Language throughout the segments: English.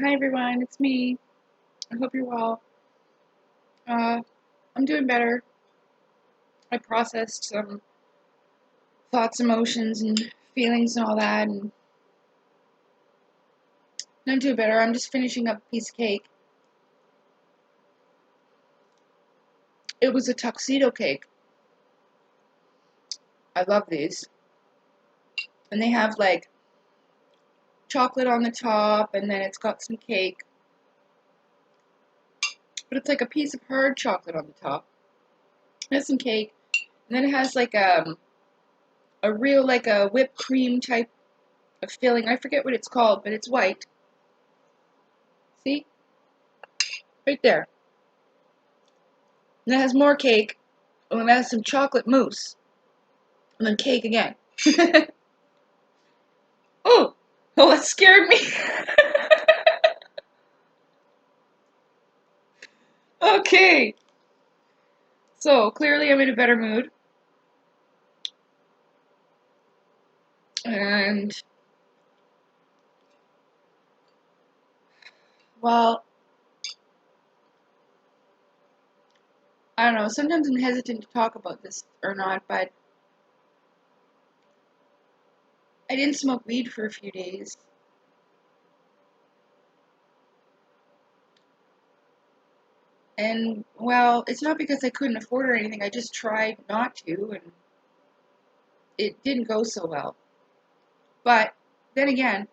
Hi everyone, it's me. I hope you're well. Uh, I'm doing better. I processed some thoughts, emotions, and feelings and all that, and I'm doing better. I'm just finishing up a piece of cake. It was a tuxedo cake. I love these. And they have like chocolate on the top, and then it's got some cake. But it's like a piece of hard chocolate on the top. It has some cake, and then it has like a real like a whipped cream type of filling. I forget what it's called, but it's white. See? Right there. And it has more cake, and then it has some chocolate mousse, and then cake again. Oh, oh, that scared me. Okay, so clearly I'm in a better mood, and well, I don't know. Sometimes I'm hesitant to talk about this or not, but I didn't smoke weed for a few days, and well, it's not because I couldn't afford it or anything. I just tried not to, and it didn't go so well. But then again,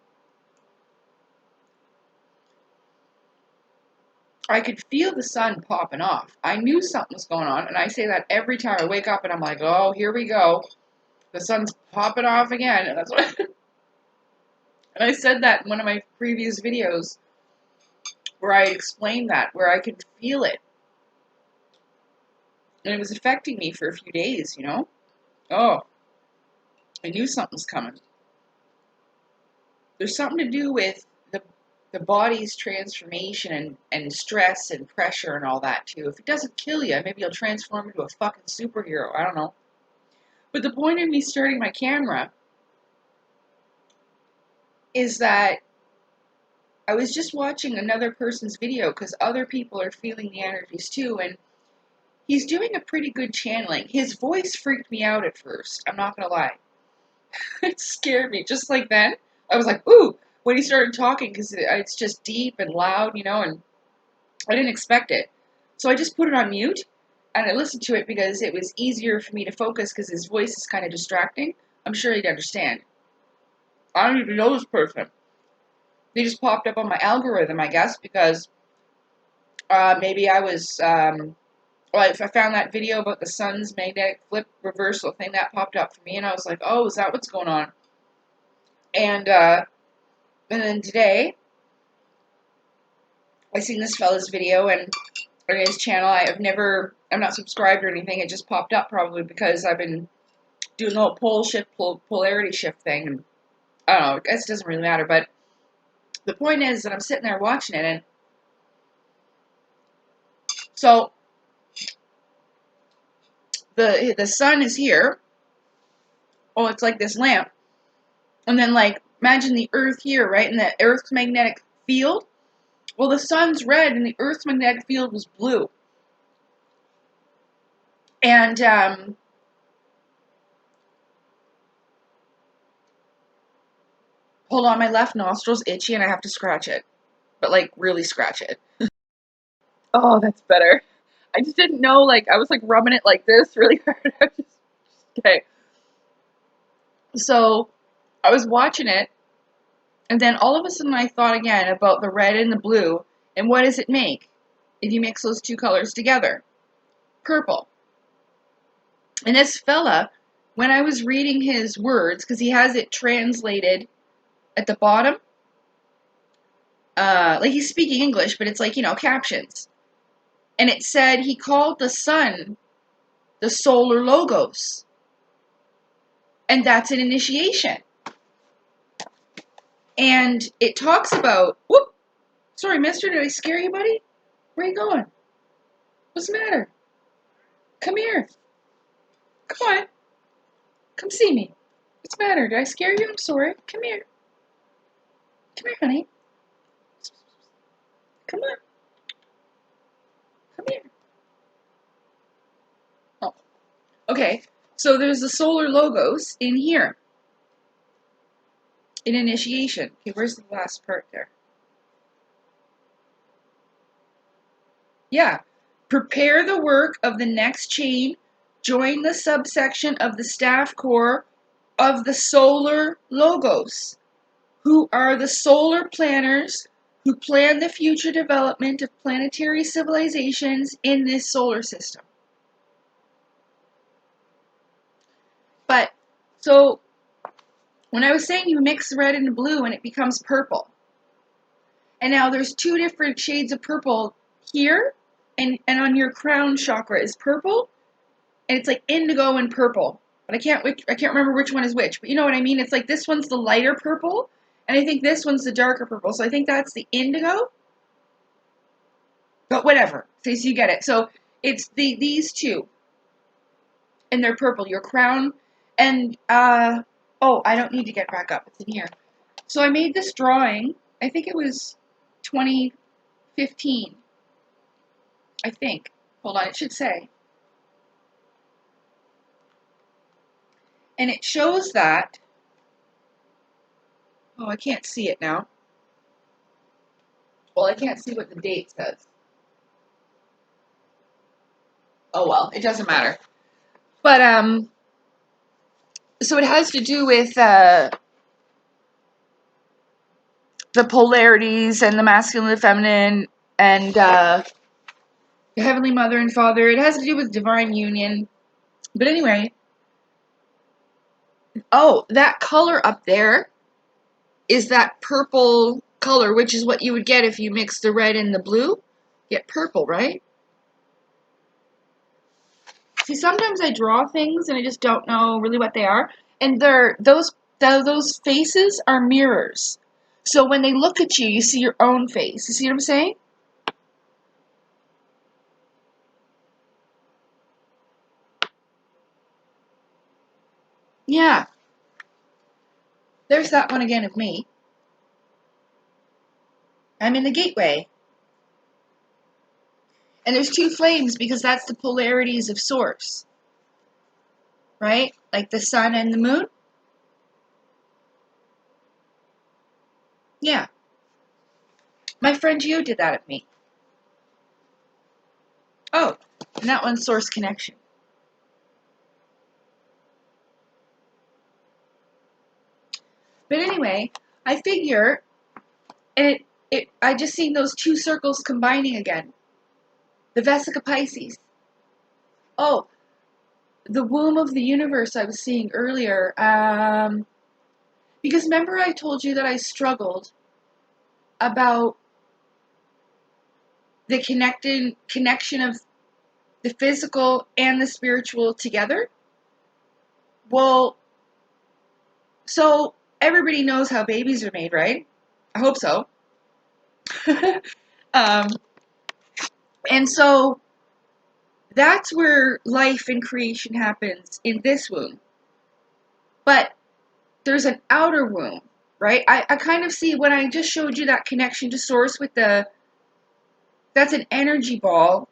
I could feel the sun popping off. I knew something was going on, and I say that every time I wake up, and I'm like, "Oh, here we go. The sun's popping off again." And that's what. And I said that in one of my previous videos where I explained that, where I could feel it, and it was affecting me for a few days. Oh, I knew something's coming. There's something to do with the body's transformation and stress and pressure and all that too. If it doesn't kill you, maybe you'll transform into a fucking superhero. I don't know. But the point of me starting my camera is that I was just watching another person's video because other people are feeling the energies too, and he's doing a pretty good channeling. His voice freaked me out at first. I'm not gonna lie. It scared me. Just like then, I was like, ooh, when he started talking, because it's just deep and loud, and I didn't expect it. So I just put it on mute, and I listened to it because it was easier for me to focus because his voice is kind of distracting. I'm sure he'd understand. I don't even know this person. They just popped up on my algorithm, I guess, because maybe I was, well, if I found that video about the sun's magnetic flip reversal thing that popped up for me, and I was like, oh, is that what's going on? And then today, I seen this fella's video and on his channel. I'm not subscribed or anything. It just popped up probably because I've been doing the whole polarity shift thing. And I don't know. I guess it doesn't really matter. But the point is that I'm sitting there watching it, and so the sun is here. Oh, it's like this lamp, and then like imagine the Earth here, right? And the Earth's magnetic field. Well, the sun's red, and the Earth's magnetic field was blue. And hold on, my left nostril's itchy, and I have to scratch it, but like really scratch it. Oh, that's better. I just didn't know. Like I was like rubbing it like this really hard. Okay. So I was watching it, and then all of a sudden I thought again about the red and the blue, and what does it make if you mix those two colors together? Purple. And this fella, when I was reading his words, because he has it translated at the bottom, like he's speaking English, but it's like, captions. And it said he called the sun the solar logos. And that's an initiation. And it talks about, whoop, sorry, mister, did I scare you, buddy? Where you going? What's the matter? Come here. Come on. Come see me. What's the matter? Did I scare you? I'm sorry. Come here. Come here, honey. Come on. Come here. Oh. Okay. So there's the solar logos in here. In initiation. Okay, where's the last part there? Yeah. Prepare the work of the next chain. Join the subsection of the staff corps of the solar logos, who are the solar planners who plan the future development of planetary civilizations in this solar system. But, so, when I was saying you mix red and blue and it becomes purple, and now there's two different shades of purple here, and on your crown chakra is purple, and it's like indigo and purple. But I can't remember which one is which, but you know what I mean? It's like this one's the lighter purple, and I think this one's the darker purple. So I think that's the indigo. But whatever. So you get it. So it's these two. And they're purple. Your crown and oh, I don't need to get back up. It's in here. So I made this drawing. I think it was 2015. I think. Hold on, it should say. And it shows that. Oh, I can't see it now. Well, I can't see what the date says. Oh well, it doesn't matter. But so it has to do with the polarities and the masculine and the feminine and the Heavenly Mother and Father. It has to do with divine union. But anyway, oh, that color up there is that purple color, which is what you would get if you mix the red and the blue. Get purple, right? See, sometimes I draw things and I just don't know really what they are. And those faces are mirrors. So when they look at you, you see your own face. You see what I'm saying? Yeah. There's that one again of me. I'm in the gateway. And there's two flames because that's the polarities of source. Right? Like the sun and the moon. Yeah. My friend Gio did that of me. Oh, and that one's source connection. But anyway, I figure, and I just seen those two circles combining again. The Vesica Pisces. Oh, the womb of the universe I was seeing earlier. Because remember I told you that I struggled about the connection of the physical and the spiritual together? Well, so everybody knows how babies are made, right? I hope so. um, and so that's where life and creation happens in this womb. But there's an outer womb, right? I kind of see when I just showed you that connection to source with that's an energy ball.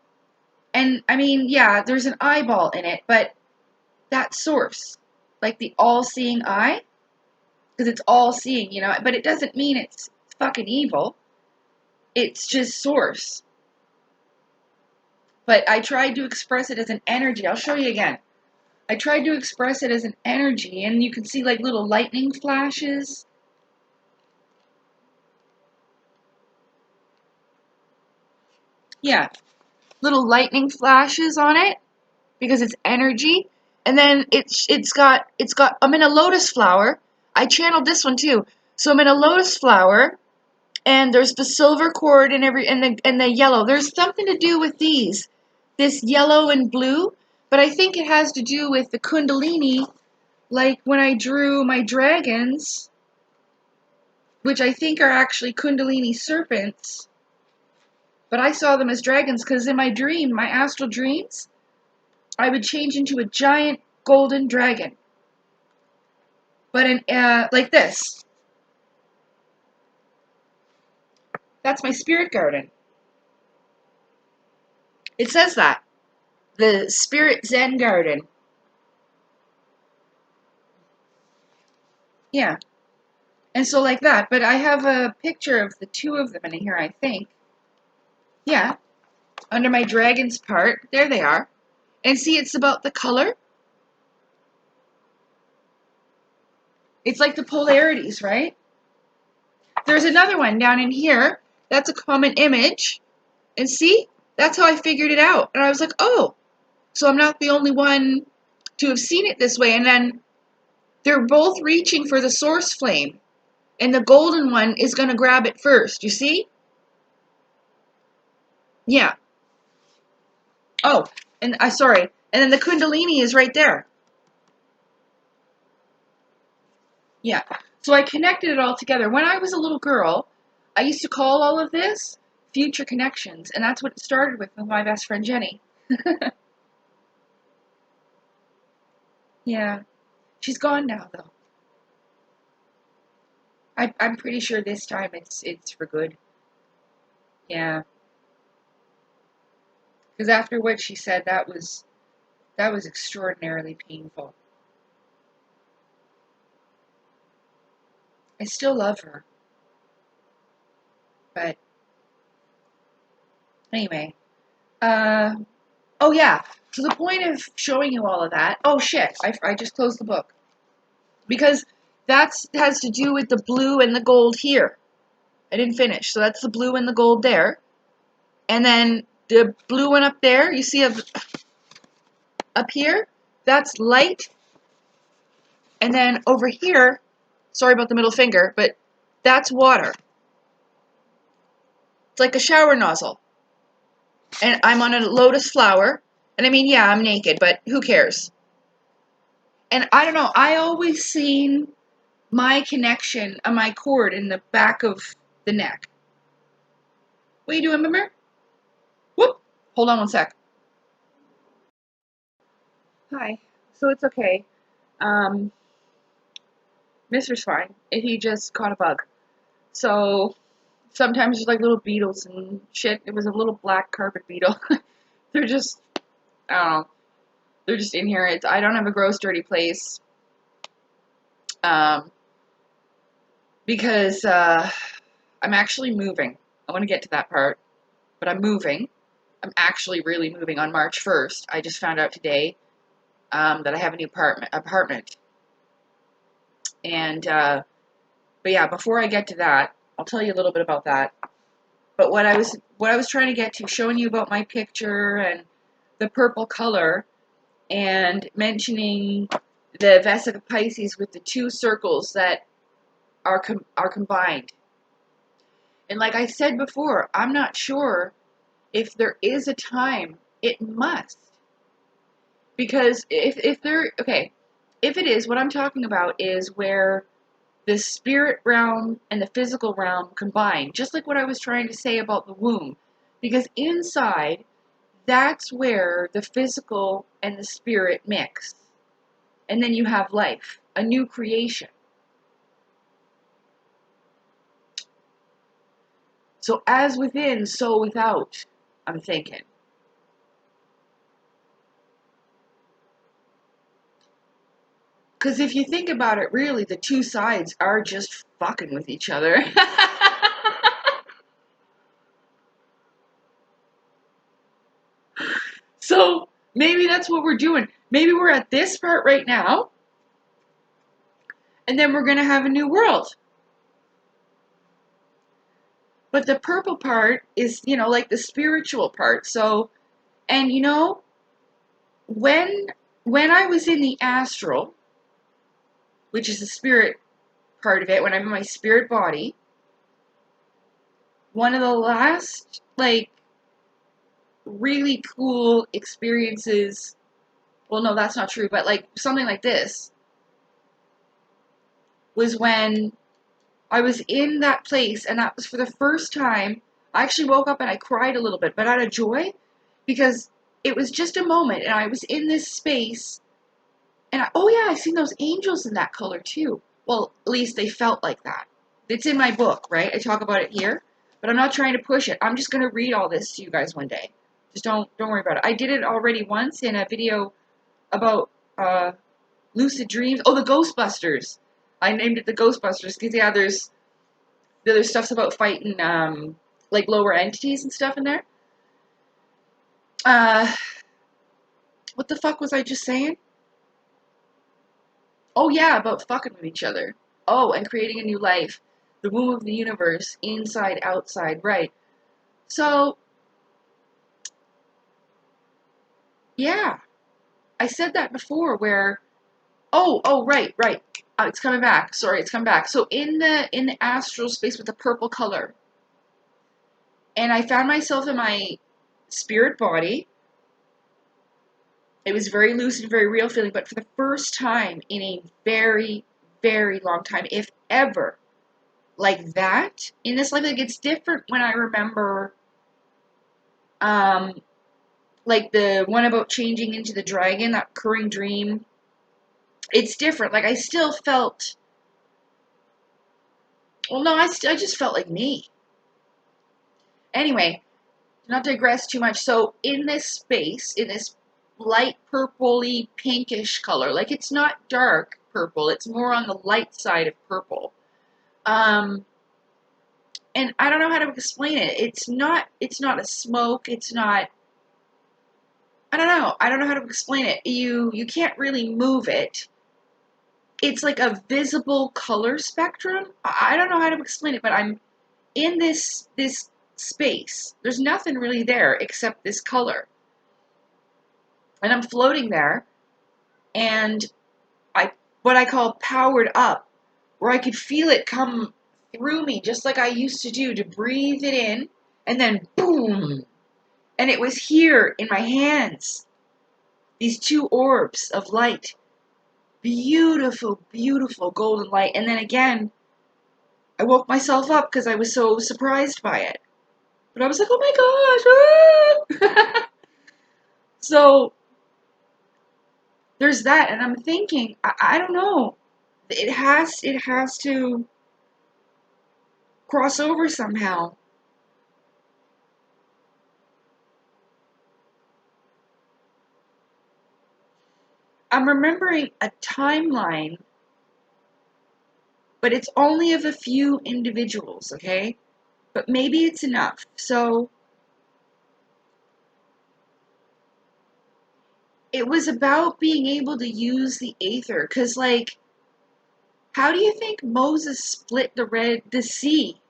And I mean, yeah, there's an eyeball in it, but that's source. Like the all-seeing eye. Because it's all-seeing, you know. But it doesn't mean it's fucking evil. It's just source. But I tried to express it as an energy. I'll show you again. I tried to express it as an energy, and you can see like little lightning flashes. Yeah, little lightning flashes on it because it's energy. And then it's got I'm in a lotus flower. I channeled this one too. So I'm in a lotus flower, and there's the silver cord and the yellow. There's something to do with this yellow and blue, but I think it has to do with the kundalini. Like when I drew my dragons, which I think are actually kundalini serpents, but I saw them as dragons because in my dream, my astral dreams, I would change into a giant golden dragon. But like this. That's my spirit garden. It says that. The Spirit Zen Garden. Yeah. And so like that. But I have a picture of the two of them in here, I think. Yeah. Under my dragons part. There they are. And see, it's about the color. It's like the polarities, right? There's another one down in here. That's a common image. And see? That's how I figured it out. And I was like, oh, so I'm not the only one to have seen it this way. And then they're both reaching for the source flame. And the golden one is going to grab it first. You see? Yeah. Oh, and sorry. And then the Kundalini is right there. Yeah. So I connected it all together. When I was a little girl, I used to call all of this future connections. And that's what it started with my best friend Jenny. Yeah. She's gone now, though. I'm pretty sure this time it's for good. Yeah. Because after what she said, that was extraordinarily painful. I still love her. But anyway. Oh yeah. To the point of showing you all of that. Oh shit. I just closed the book. Because that has to do with the blue and the gold here. I didn't finish. So that's the blue and the gold there. And then the blue one up there, you see up here, that's light. And then over here, sorry about the middle finger, but that's water. It's like a shower nozzle. And I'm on a lotus flower. And I mean, yeah, I'm naked, but who cares? And I don't know, I always seen my connection on my cord in the back of the neck. What are you doing, Mimir? Whoop! Hold on one sec. Hi. So it's okay. Mister's fine. He just caught a bug. So sometimes there's like little beetles and shit. It was a little black carpet beetle. They're just, I don't know. They're just in here. I don't have a gross dirty place. Because I'm actually moving. I want to get to that part. But I'm moving. I'm actually really moving on March 1st. I just found out today that I have a new apartment. And, but yeah, before I get to that, I'll tell you a little bit about that. But what I was trying to get to, showing you about my picture and the purple color, and mentioning the Vesica Piscis with the two circles that are combined. And like I said before, I'm not sure if there is a time. It must. Because if it is, what I'm talking about is where the spirit realm and the physical realm combine, just like what I was trying to say about the womb. Because inside, that's where the physical and the spirit mix. And then you have life, a new creation. So as within, so without, I'm thinking. Because if you think about it, really, the two sides are just fucking with each other. So maybe that's what we're doing. Maybe we're at this part right now, and then we're going to have a new world. But the purple part is, like the spiritual part. So, and when I was in the astral, which is the spirit part of it, when I'm in my spirit body, one of the last, really cool experiences, well, no, that's not true, but, something like this, was when I was in that place, and that was for the first time. I actually woke up and I cried a little bit, but out of joy, because it was just a moment, and I was in this space, and I've seen those angels in that color too. Well, at least they felt like that. It's in my book, right? I talk about it here, but I'm not trying to push it. I'm just going to read all this to you guys one day. Just don't worry about it. I did it already once in a video about lucid dreams. Oh, the Ghostbusters. I named it the Ghostbusters because yeah, there's the other stuff's about fighting like lower entities and stuff in there. What the fuck was I just saying? Oh yeah, about fucking with each other. Oh, and creating a new life. The womb of the universe, inside, outside, right. So, yeah. I said that before where right. It's coming back. Sorry, it's coming back. So in the astral space with the purple color. And I found myself in my spirit body. It was very lucid, very real feeling, but for the first time in a very, very long time, if ever, like that in this life. Like it's different when I remember like the one about changing into the dragon, that recurring dream. It's different. Like I still felt, well no, I just felt like me. Anyway, to not digress too much. So in this space, in this light purpley pinkish color, like it's not dark purple, it's more on the light side of purple. And I don't know how to explain it. It's not a smoke, it's not, I don't know. I don't know how to explain it. You can't really move it. It's like a visible color spectrum. I don't know how to explain it, but I'm in this space. There's nothing really there except this color. And I'm floating there, and I what I call powered up, where I could feel it come through me just like I used to do, to breathe it in and then boom. And it was here in my hands. These two orbs of light. Beautiful, beautiful golden light. And then again, I woke myself up because I was so surprised by it. But I was like, oh my gosh. Ah! So there's that. And I'm thinking, I don't know. It has to cross over somehow. I'm remembering a timeline, but it's only of a few individuals, okay? But maybe it's enough. So it was about being able to use the Aether, because, like, how do you think Moses split the sea?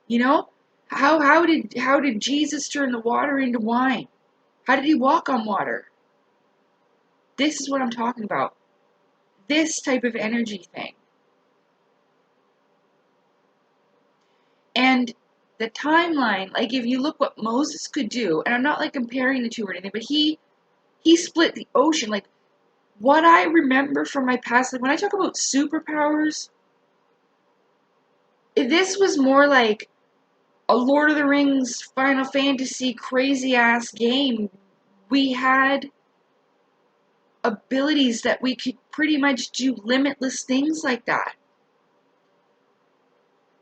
You know? How did Jesus turn the water into wine? How did he walk on water? This is what I'm talking about. This type of energy thing. And the timeline, like if you look what Moses could do, and I'm not like comparing the two or anything, but he split the ocean. Like what I remember from my past, like when I talk about superpowers, this was more like a Lord of the Rings, Final Fantasy, crazy ass game. We had abilities that we could pretty much do limitless things like that.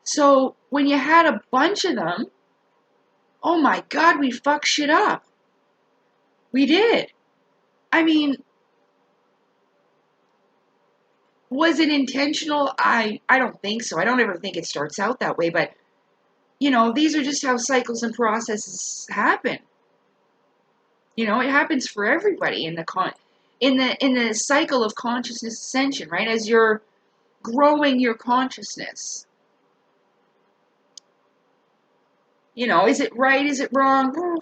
So when you had a bunch of them, oh my god, we fucked shit up. We did. I mean, was it intentional? I don't think so. I don't ever think it starts out that way, but you know, these are just how cycles and processes happen. You know, it happens for everybody in the cycle of consciousness ascension, right? As you're growing your consciousness. You know, is it right? Is it wrong?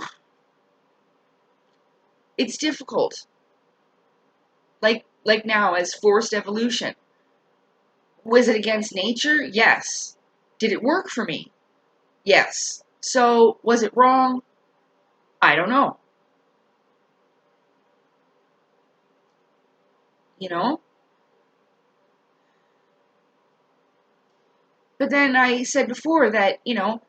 It's difficult. Like now as forced evolution. Was it against nature? Yes. Did it work for me? Yes. So, was it wrong? I don't know. You know? But then I said before that, you know,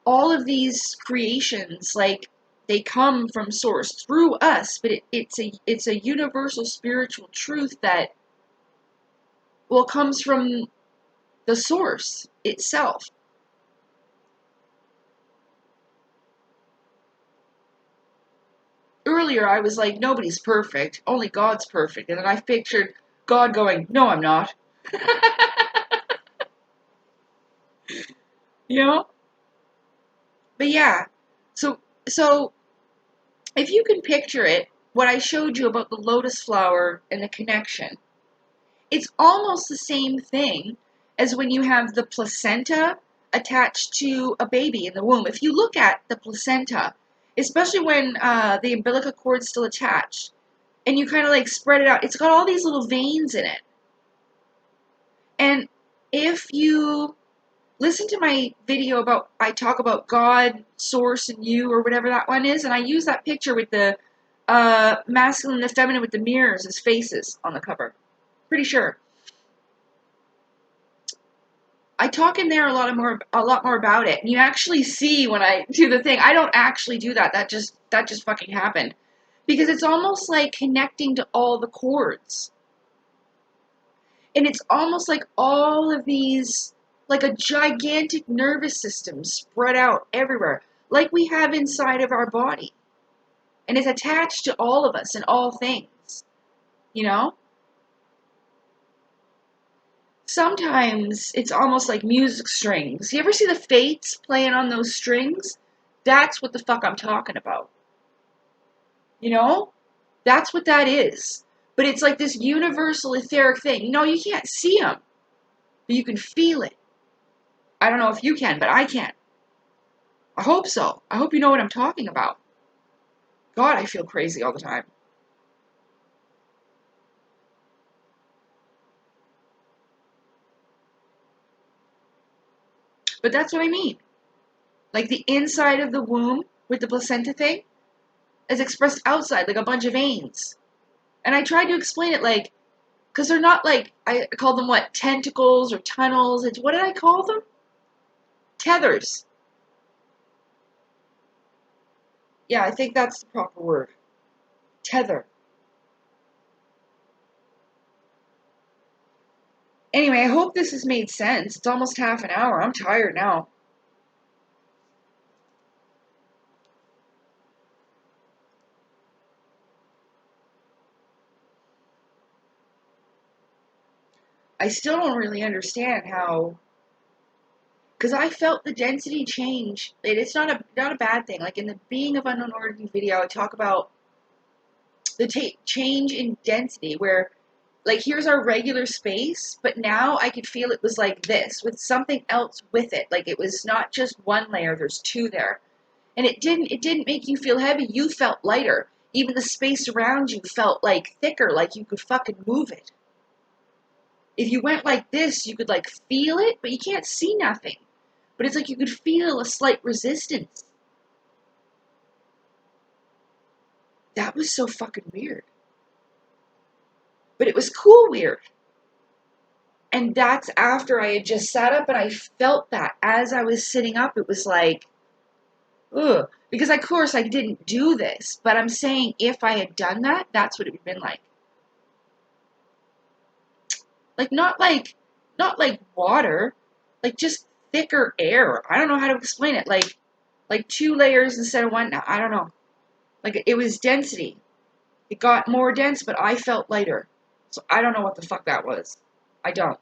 all of these creations, like, they come from source through us, but it's a universal spiritual truth that, well, comes from the source itself. earlier I was like, nobody's perfect, only God's perfect. And then I pictured God going, no, I'm not. You know? But yeah. So if you can picture it, what I showed you about the lotus flower and the connection, it's almost the same thing as when you have the placenta attached to a baby in the womb. If you look at the placenta, especially when the umbilical cord's still attached, and you kind of like spread it out, it's got all these little veins in it. And if you listen to my video about, I talk about God, source, and you, or whatever that one is, and I use that picture with the masculine and the feminine with the mirrors as faces on the cover. Pretty sure. I talk in there a lot more about it. And you actually see when I do the thing. I don't actually do that. That just fucking happened. Because it's almost like connecting to all the chords. And it's almost like all of these, like a gigantic nervous system spread out everywhere, like we have inside of our body. And it's attached to all of us and all things, you know? Sometimes it's almost like music strings. You ever see the Fates playing on those strings? That's what the fuck I'm talking about. You know? That's what that is. But it's like this universal etheric thing. No, you can't see them, but you can feel it. I don't know if you can, but I can. I hope so. I hope you know what I'm talking about. God, I feel crazy all the time. But that's what I mean. Like the inside of the womb with the placenta thing is expressed outside, like a bunch of veins. And I tried to explain it like, because they're not like, I call them what, tentacles or tunnels. It's, what did I call them? Tethers. Yeah, I think that's the proper word. Tether. Anyway, I hope this has made sense. It's almost half an hour. I'm tired now. I still don't really understand how, because I felt the density change. It's not a bad thing. Like in the Being of Unknown Origin video, I talk about the change in density where, like, here's our regular space, but now I could feel it was like this with something else with it. Like it was not just one layer, there's two there. And it didn't make you feel heavy. You felt lighter. Even the space around you felt like thicker, like you could fucking move it. If you went like this, you could like feel it, but you can't see nothing. But it's like you could feel a slight resistance. That was so fucking weird. But it was cool weird. And that's after I had just sat up and I felt that as I was sitting up. It was like, ugh. Because of course I didn't do this, but I'm saying if I had done that, that's what it would have been like. Not like water, like just thicker air. I don't know how to explain it. Like two layers instead of one. Now I don't know. Like it was density. It got more dense, but I felt lighter. So I don't know what the fuck that was. I don't.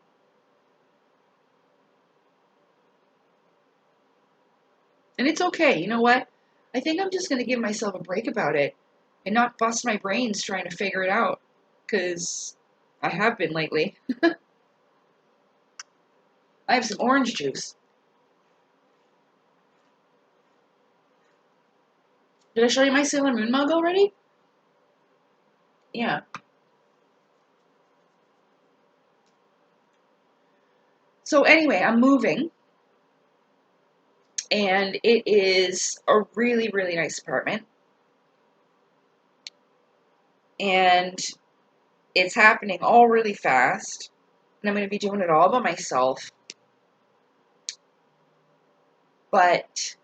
And it's okay. You know what? I think I'm just gonna give myself a break about it and not bust my brains trying to figure it out. Cause I have been lately. I have some orange juice. Did I show you my Sailor Moon mug already? Yeah. So anyway, I'm moving. And it is a really, really nice apartment. And it's happening all really fast. And I'm going to be doing it all by myself. But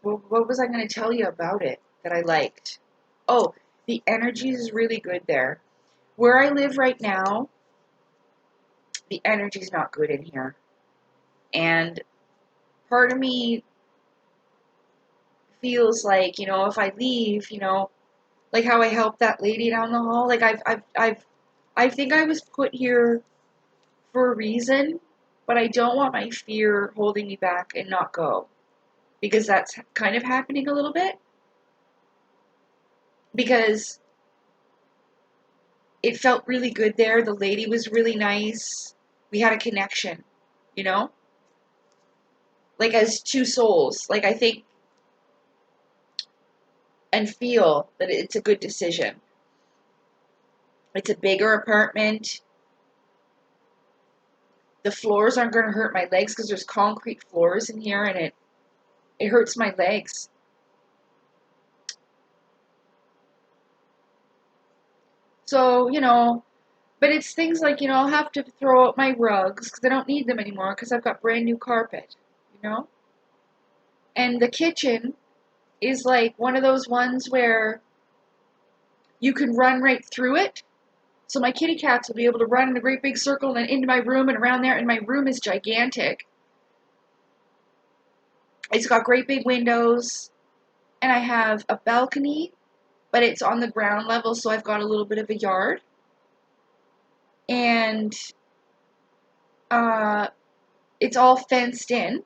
what was I going to tell you about it that I liked? Oh, the energy is really good there. Where I live right now, the energy's not good in here. And part of me feels like, if I leave, like how I helped that lady down the hall. Like I think I was put here for a reason, but I don't want my fear holding me back and not go, because that's kind of happening a little bit, because it felt really good there. The lady was really nice. We had a connection, you know? Like as two souls. Like I think and feel that it's a good decision. It's a bigger apartment. The floors aren't going to hurt my legs because there's concrete floors in here, and it hurts my legs. So, but it's things like, I'll have to throw out my rugs because I don't need them anymore because I've got brand new carpet, you know? And the kitchen is like one of those ones where you can run right through it. So my kitty cats will be able to run in a great big circle and into my room and around there, and my room is gigantic. It's got great big windows, and I have a balcony, but it's on the ground level, so I've got a little bit of a yard. And it's all fenced in,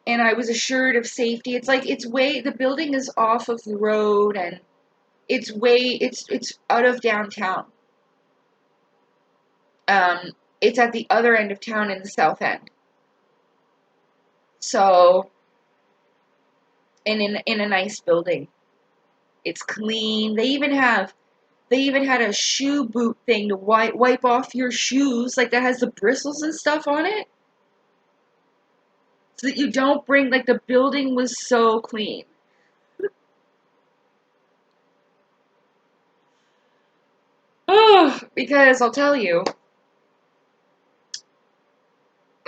and I was assured of safety. It's like the building is off of the road, and it's out of downtown. It's at the other end of town in the south end. So, and in a nice building. It's clean. They even had a shoe boot thing to wipe off your shoes, like that has the bristles and stuff on it. So that you don't bring, like, the building was so clean. Oh, because I'll tell you,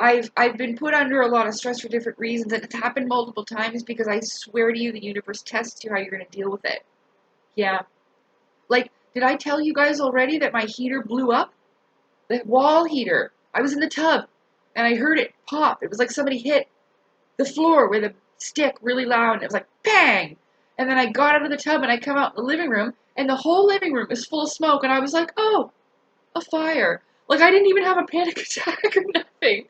I've been put under a lot of stress for different reasons, and it's happened multiple times because I swear to you, the universe tests you how you're going to deal with it. Yeah. Like, did I tell you guys already that my heater blew up? The wall heater. I was in the tub, and I heard it pop. It was like somebody hit the floor with a stick really loud, and it was like, bang! And then I got out of the tub, and I come out in the living room, and the whole living room is full of smoke, and I was like, oh, a fire. Like, I didn't even have a panic attack or nothing.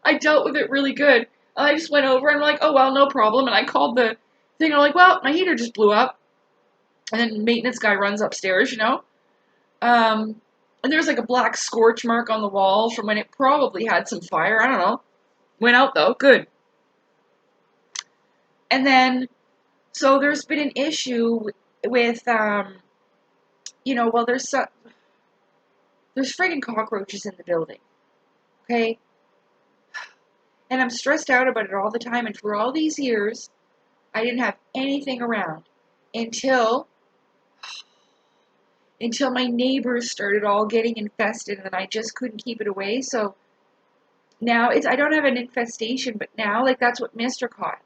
I dealt with it really good. I just went over and I'm like, oh, well, no problem. And I called the thing. I'm like, well, my heater just blew up. And then the maintenance guy runs upstairs, And there's like a black scorch mark on the wall from when it probably had some fire. I don't know. Went out though. Good. And then, so there's been an issue with, well, there's friggin' cockroaches in the building. Okay? And I'm stressed out about it all the time. And for all these years, I didn't have anything around until my neighbors started all getting infested, and I just couldn't keep it away. So now I don't have an infestation, but now, like, that's what Mr. caught.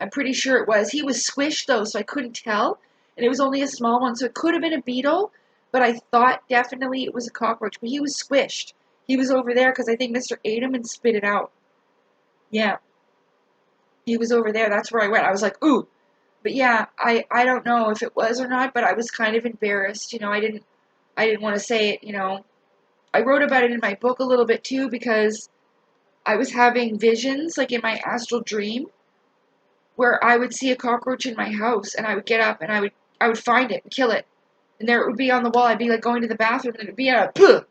I'm pretty sure it was. He was squished though, so I couldn't tell. And it was only a small one, so it could have been a beetle, but I thought definitely it was a cockroach. But he was squished. He was over there because I think Mr. ate him and spit it out. Yeah. He was over there. That's where I went. I was like, ooh. But yeah, I don't know if it was or not, but I was kind of embarrassed. I didn't want to say it. I wrote about it in my book a little bit too because I was having visions, like in my astral dream, where I would see a cockroach in my house, and I would get up and I would find it and kill it, and there it would be on the wall. I'd be like going to the bathroom, and it would be a puh,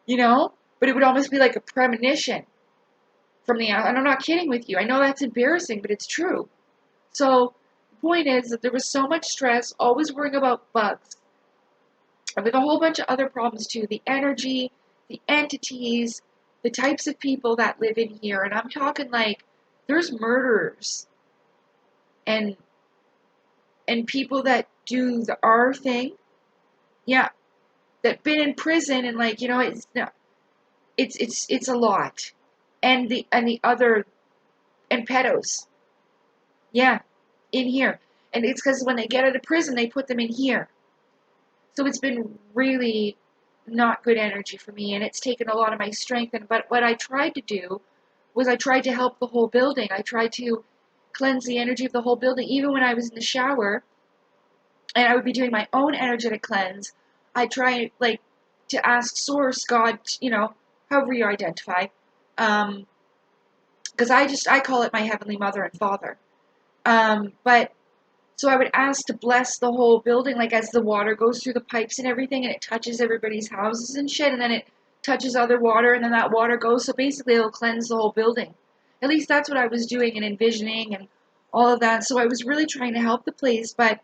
but it would almost be like a premonition from and I'm not kidding with you. I know that's embarrassing, but it's true. So the point is that there was so much stress, always worrying about bugs, and with a whole bunch of other problems too. The energy, the entities, the types of people that live in here, and I'm talking like there's murderers and people that do the R thing, yeah, that been in prison, and like, it's a lot, and the other, and pedos, yeah, in here, and it's because when they get out of prison they put them in here, so it's been really not good energy for me, and it's taken a lot of my strength. But what I tried to do was I tried to help the whole building. I tried to cleanse the energy of the whole building. Even when I was in the shower and I would be doing my own energetic cleanse, I try like to ask Source, God, you know, however you identify, because I call it my Heavenly Mother and Father. But so I would ask to bless the whole building, like as the water goes through the pipes and everything, and it touches everybody's houses and shit, and then it touches other water, and then that water goes. So basically, it'll cleanse the whole building. At least that's what I was doing and envisioning and all of that. So I was really trying to help the place, but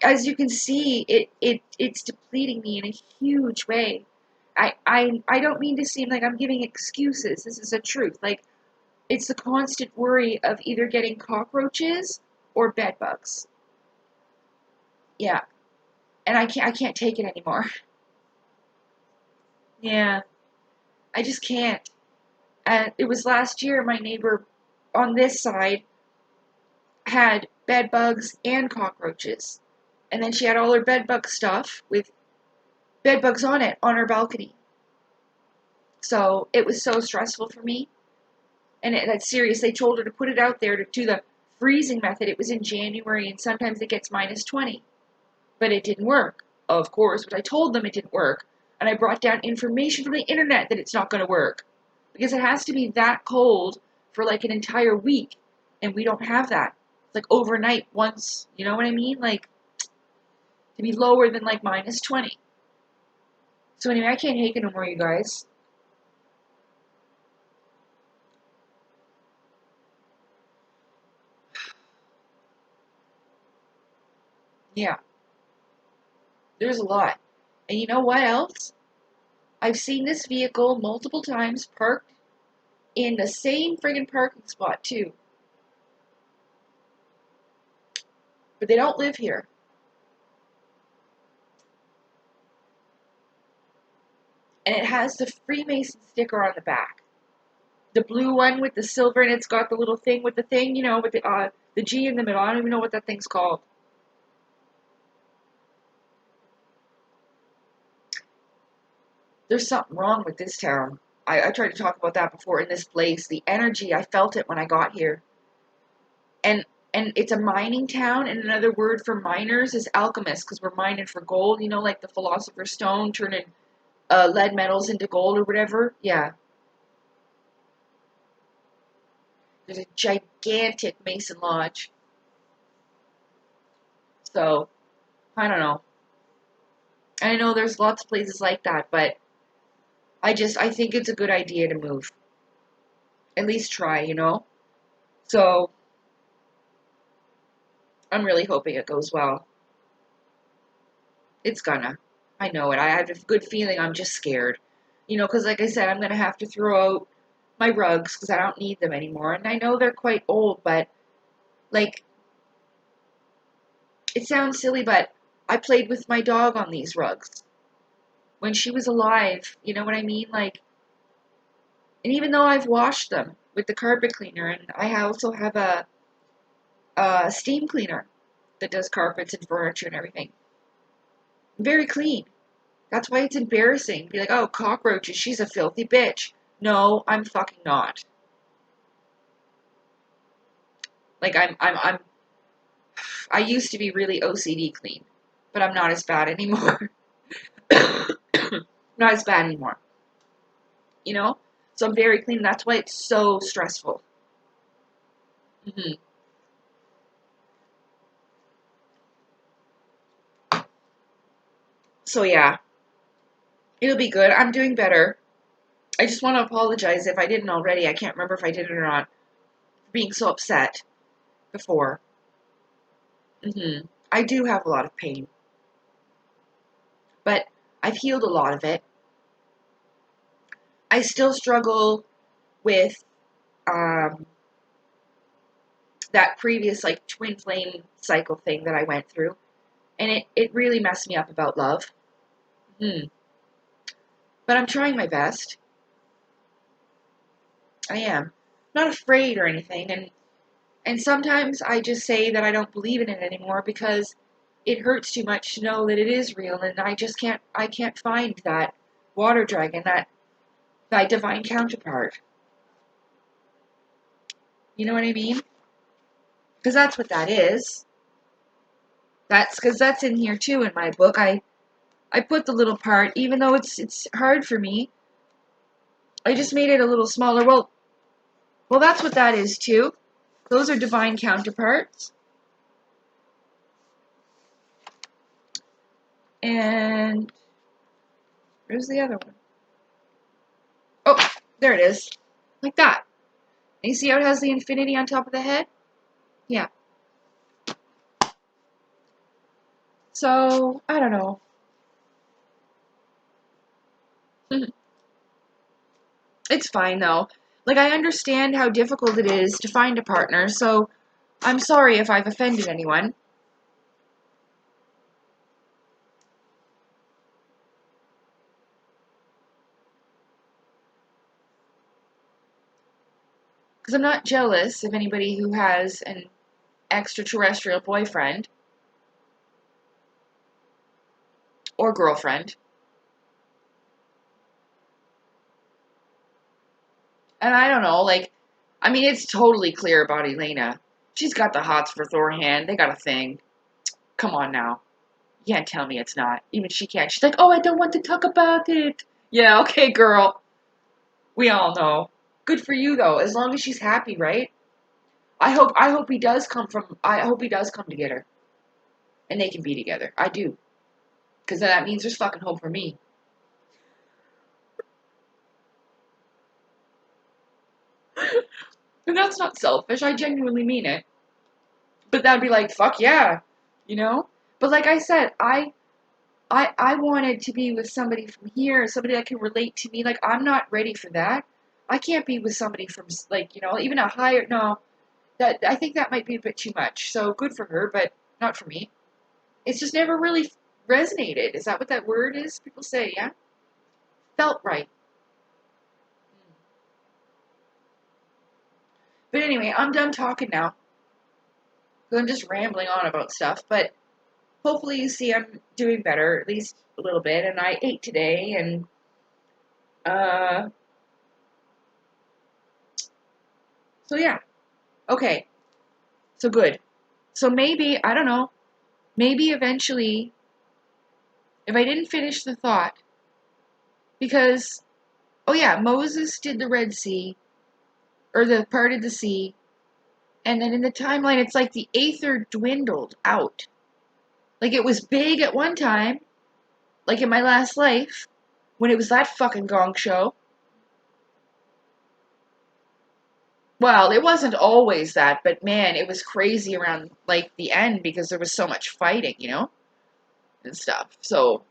as you can see, it's depleting me in a huge way. I don't mean to seem like I'm giving excuses. This is the truth. Like, it's the constant worry of either getting cockroaches or bed bugs. Yeah. And I can't take it anymore. Yeah. I just can't. And it was last year my neighbor on this side had bed bugs and cockroaches. And then she had all her bed bug stuff with bed bugs on it on her balcony. So it was so stressful for me. And that's serious. They told her to put it out there to do the freezing method. It was in January, and sometimes it gets minus 20. But it didn't work, of course. But I told them it didn't work. And I brought down information from the internet that it's not going to work. Because it has to be that cold for like an entire week. And we don't have that. It's like overnight once, you know what I mean? Like, to be lower than like minus 20. So anyway, I can't take it no more, you guys. Yeah, there's a lot. And you know what else? I've seen this vehicle multiple times parked in the same friggin' parking spot too. But they don't live here. And it has the Freemason sticker on the back. The blue one with the silver, and it's got the little thing with the thing, you know, with the G in the middle. I don't even know what that thing's called. There's something wrong with this town. I tried to talk about that before in this place. The energy, I felt it when I got here. And it's a mining town, and another word for miners is alchemists, because we're mining for gold, you know, like the Philosopher's Stone turning lead metals into gold or whatever. Yeah. There's a gigantic Mason Lodge. So, I don't know. I know there's lots of places like that, but I think it's a good idea to move. At least try, you know? So, I'm really hoping it goes well. It's gonna. I know it. I have a good feeling. I'm just scared. You know, because like I said, I'm gonna have to throw out my rugs because I don't need them anymore. And I know they're quite old, but, like, it sounds silly, but I played with my dog on these rugs when she was alive. You know what I mean? Like, and even though I've washed them with the carpet cleaner, and I also have a steam cleaner that does carpets and furniture and everything, very clean. That's why it's embarrassing. Be like, oh, cockroaches, she's a filthy bitch. No, I'm fucking not. Like, I used to be really OCD clean, but I'm not as bad anymore. Not as bad anymore. You know? So I'm very clean. That's why it's so stressful. Hmm. So yeah, it'll be good. I'm doing better. I just want to apologize if I didn't already. I can't remember if I did it or not. For being so upset before. I do have a lot of pain, but I've healed a lot of it. I still struggle with um, that previous like twin flame cycle thing that I went through, and it really messed me up about love. Hmm. But I'm trying my best. I am not afraid or anything, and sometimes I just say that I don't believe in it anymore because it hurts too much to know that it is real, and I can't find that water dragon, that divine counterpart. You know what I mean? Because that's what that is. That's because that's in here too in my book. I put the little part, even though it's hard for me. I just made it a little smaller. Well, that's what that is too. Those are divine counterparts. And where's the other one? Oh, there it is. Like that. And you see how it has the infinity on top of the head? Yeah. So, I don't know. It's fine though. Like, I understand how difficult it is to find a partner, so I'm sorry if I've offended anyone. Because I'm not jealous of anybody who has an extraterrestrial boyfriend or girlfriend. And I don't know, like, I mean, it's totally clear about Elena. She's got the hots for Thorhan. They got a thing. Come on now. You can't tell me it's not. Even she can't. She's like, oh, I don't want to talk about it. Yeah, okay, girl. We all know. Good for you, though. As long as she's happy, right? I hope he does come to get her. And they can be together. I do. Because then that means there's fucking hope for me. And that's not selfish. I genuinely mean it. But that'd be like, fuck yeah. You know? But like I said, I wanted to be with somebody from here, somebody that can relate to me. Like, I'm not ready for that. I can't be with somebody from, like, even a higher, no. I think that might be a bit too much. So good for her, but not for me. It's just never really resonated. Is that what that word is? People say, yeah? Felt right. But anyway, I'm done talking now. Because I'm just rambling on about stuff. But hopefully you see I'm doing better, at least a little bit. And I ate today, and uh, so yeah. Okay. So good. So maybe, I don't know, maybe eventually, if I didn't finish the thought, because, oh yeah, Moses did the Red Sea, or the part of the sea, and then in the timeline, it's like the Aether dwindled out. Like it was big at one time, like in my last life, when it was that fucking gong show. Well, it wasn't always that, but man, it was crazy around like the end because there was so much fighting, and stuff. So,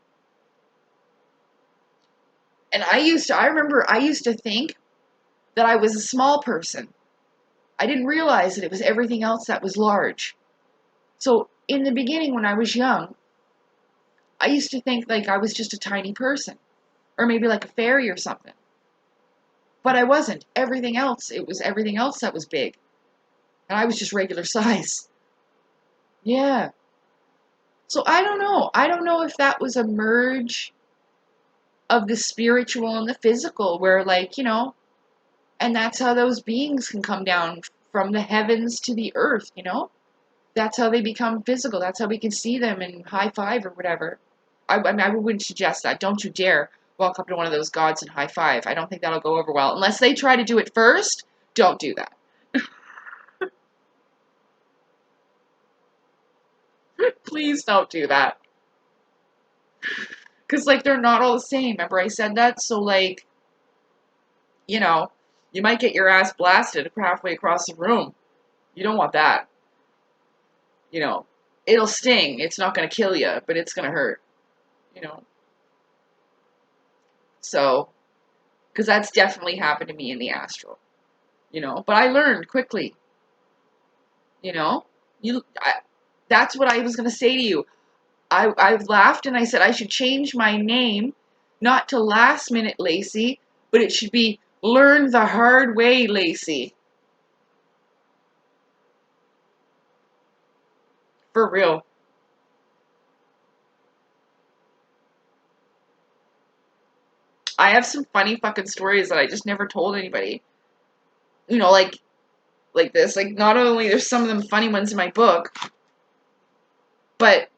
and I remember I used to think that I was a small person. I didn't realize that it was everything else that was large. So, in the beginning, when I was young, I used to think like I was just a tiny person, or maybe like a fairy or something. But I wasn't. It was everything else that was big. And I was just regular size. Yeah. So I don't know. I don't know if that was a merge of the spiritual and the physical, where, like, and that's how those beings can come down from the heavens to the earth. That's how they become physical. That's how we can see them and high five or whatever. I mean, I wouldn't suggest that. Don't you dare walk up to one of those gods and high five. I don't think that'll go over well. Unless they try to do it first, don't do that. Please don't do that. Because, like, they're not all the same. Remember I said that? So, like, you know, you might get your ass blasted halfway across the room. You don't want that. It'll sting. It's not going to kill you, but it's going to hurt. You know? So, because that's definitely happened to me in the astral. But I learned quickly. You know? That's what I was going to say to you. I laughed and I said I should change my name, not to Last Minute Lacey, but it should be Learn the Hard Way Lacey. For real. I have some funny fucking stories that I just never told anybody. Like, like this. Like, not only there's some of them funny ones in my book, but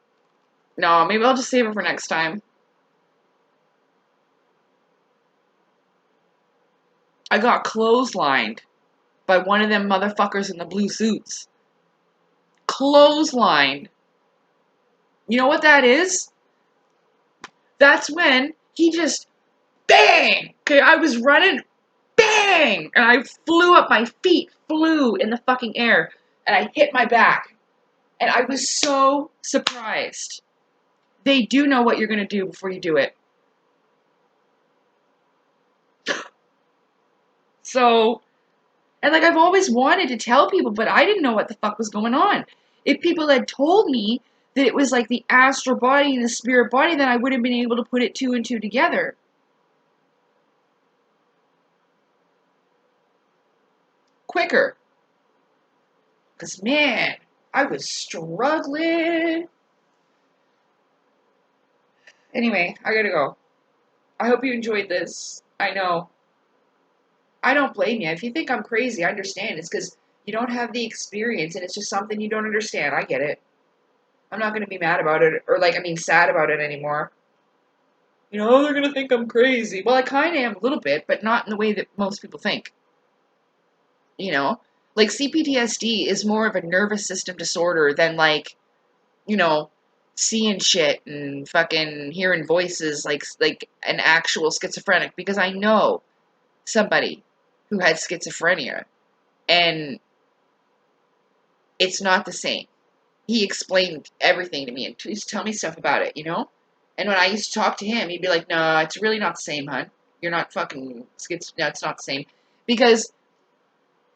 no, maybe I'll just save it for next time. I got clotheslined by one of them motherfuckers in the blue suits. Clotheslined. You know what that is? That's when he just bang! Okay, I was running, bang! And I flew up, my feet flew in the fucking air, and I hit my back. And I was so surprised. They do know what you're gonna do before you do it. So, and like, I've always wanted to tell people, but I didn't know what the fuck was going on. If people had told me that it was like the astral body and the spirit body, then I would have been able to put it two and two together. Quicker. Because, man, I was struggling. Anyway, I gotta go. I hope you enjoyed this. I know. I don't blame you. If you think I'm crazy, I understand. It's because you don't have the experience and it's just something you don't understand. I get it. I'm not going to be mad about it, or sad about it anymore. You know, they're going to think I'm crazy. Well, I kind of am a little bit, but not in the way that most people think. You know? Like, CPTSD is more of a nervous system disorder than, like, you know, seeing shit and fucking hearing voices like an actual schizophrenic. Because I know somebody who had schizophrenia, and it's not the same. He explained everything to me and used to tell me stuff about it, you know? And when I used to talk to him, he'd be like, no, it's really not the same, hun. You're not fucking no, it's not the same. Because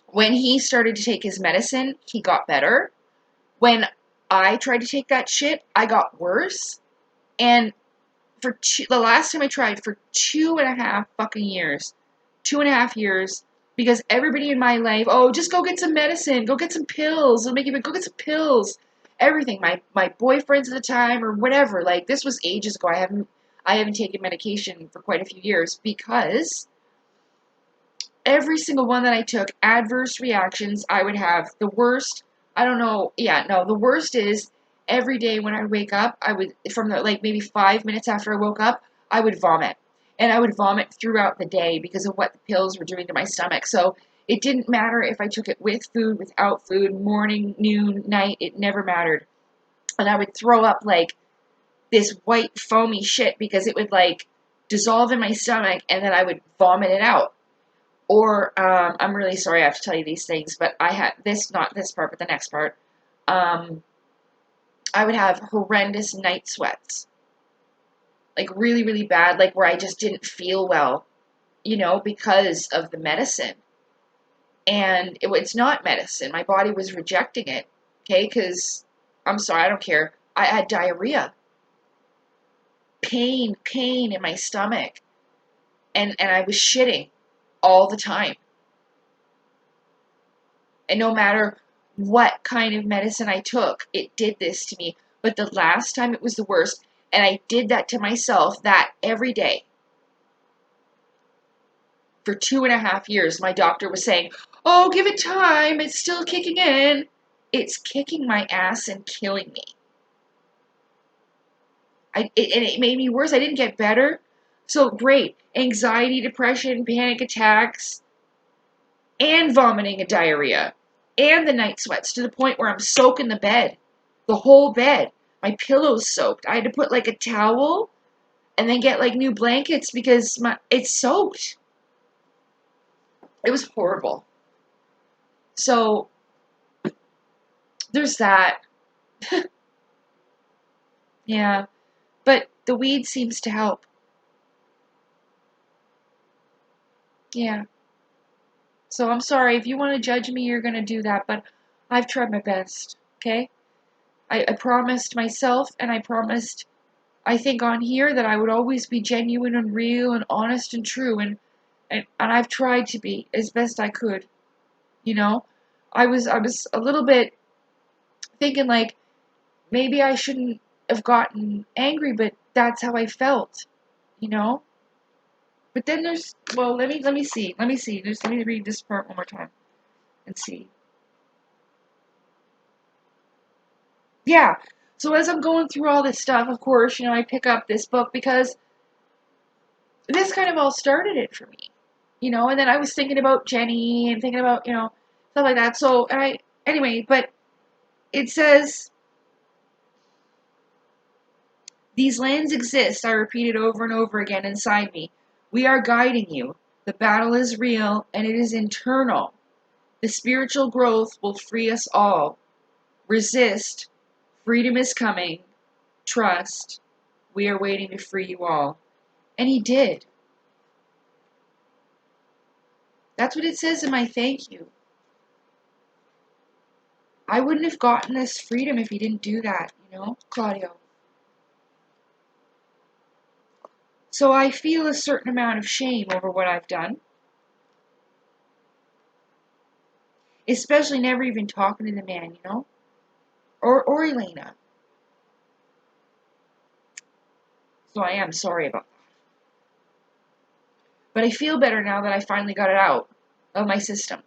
when he started to take his medicine, he got better. When I tried to take that shit, I got worse. And the last time I tried, for 2.5 fucking years, 2.5 years, because everybody in my life, oh, just go get some medicine, go get some pills, it'll make you, go get some pills, everything. My boyfriends at the time, or whatever, like, this was ages ago. I haven't taken medication for quite a few years, because every single one that I took, adverse reactions. I would have the worst. I don't know. Yeah, no, the worst is every day when I wake up, I would, from the, like, maybe 5 minutes after I woke up, I would vomit. And I would vomit throughout the day because of what the pills were doing to my stomach. So it didn't matter if I took it with food, without food, morning, noon, night, it never mattered. And I would throw up like this white foamy shit because it would like dissolve in my stomach, and then I would vomit it out. Or, I'm really sorry I have to tell you these things, but I had this, not this part, but the next part. I would have horrendous night sweats. Like, really, really bad, like, where I just didn't feel well, you know, because of the medicine. And it's not medicine. My body was rejecting it, okay? Because, I'm sorry, I don't care. I had diarrhea. Pain in my stomach. And I was shitting all the time. And no matter what kind of medicine I took, it did this to me. But the last time it was the worst, and I did that to myself, that every day. For 2.5 years, my doctor was saying, oh, give it time, it's still kicking in. It's kicking my ass and killing me. And it made me worse. I didn't get better. So great. Anxiety, depression, panic attacks, and vomiting and diarrhea. And the night sweats, to the point where I'm soaking the bed. The whole bed. My pillow's soaked. I had to put like a towel and then get like new blankets because it's soaked. It was horrible. So there's that. Yeah. But the weed seems to help. Yeah. So I'm sorry. If you want to judge me, you're going to do that. But I've tried my best. Okay? I promised myself, and I promised, I think, on here, that I would always be genuine and real and honest and true. And I've tried to be as best I could. You know? I was a little bit thinking, like, maybe I shouldn't have gotten angry, but that's how I felt. You know? But then there's, well, let me see. Let me read this part one more time and see. yeah. So as I'm going through all this stuff, of course, I pick up this book because this kind of all started it for me. And then I was thinking about Jenny and thinking about, stuff like that. So, anyway, but it says, these lands exist, I repeated over and over again inside me. We are guiding you. The battle is real and it is internal. The spiritual growth will free us all. Resist. Freedom is coming. Trust. We are waiting to free you all. And he did. That's what it says in my thank you. I wouldn't have gotten this freedom if he didn't do that, Claudio. So I feel a certain amount of shame over what I've done. Especially never even talking to the man, Or Elena. So I am sorry about that. But I feel better now that I finally got it out of my system.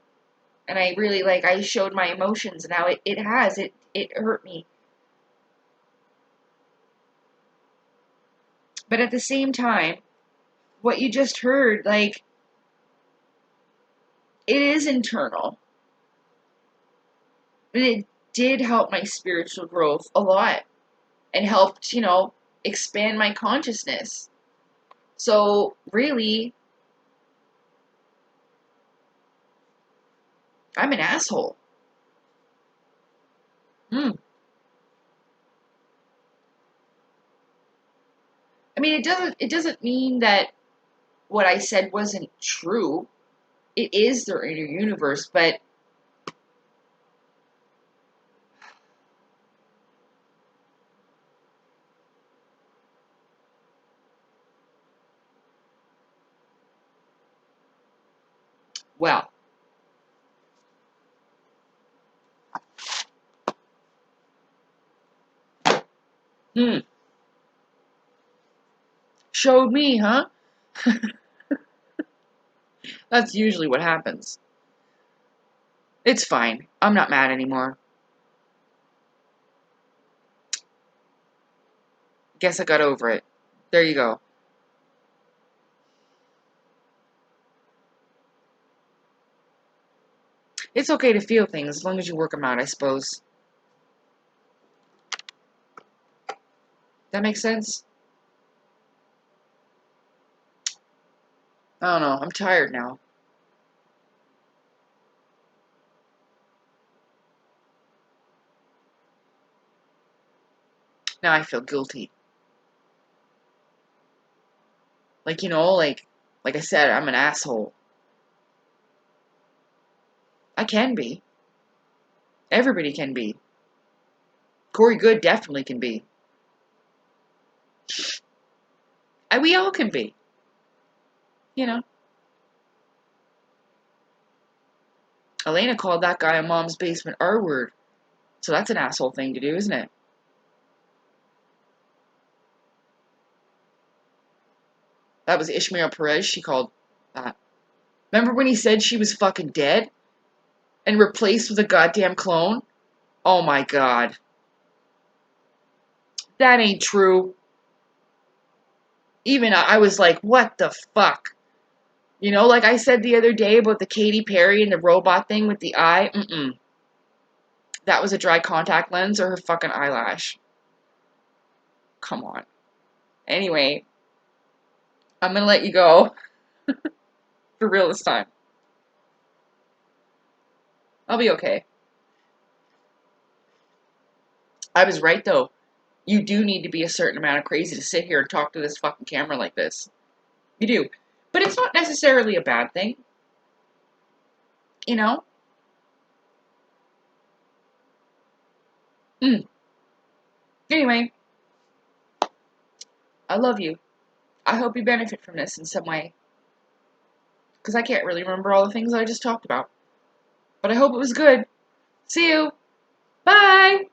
And I really, I showed my emotions and how it hurt me. But at the same time, what you just heard, it is internal. And it did help my spiritual growth a lot. And helped, expand my consciousness. So, really, I'm an asshole. I mean, it doesn't mean that what I said wasn't true. It is their inner universe, but well, showed me, huh? That's usually what happens. It's fine. I'm not mad anymore. Guess I got over it. There you go. It's okay to feel things as long as you work them out, I suppose. That makes sense? I don't know. I'm tired now. Now I feel guilty. Like I said, I'm an asshole. I can be. Everybody can be. Corey Good definitely can be. And we all can be. Elena called that guy a mom's basement R-word. So that's an asshole thing to do, isn't it? That was Ishmael Perez she called that. Remember when he said she was fucking dead? And replaced with a goddamn clone? Oh my god. That ain't true. Even I was like, what the fuck? Like I said the other day about the Katy Perry and the robot thing with the eye. That was a dry contact lens or her fucking eyelash. Come on. Anyway, I'm gonna let you go. For real this time. I'll be okay. I was right though. You do need to be a certain amount of crazy to sit here and talk to this fucking camera like this. You do. But it's not necessarily a bad thing. Anyway, I love you. I hope you benefit from this in some way. Because I can't really remember all the things I just talked about. But I hope it was good. See you. Bye.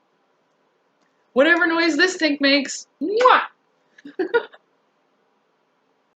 Whatever noise this thing makes. Mwah!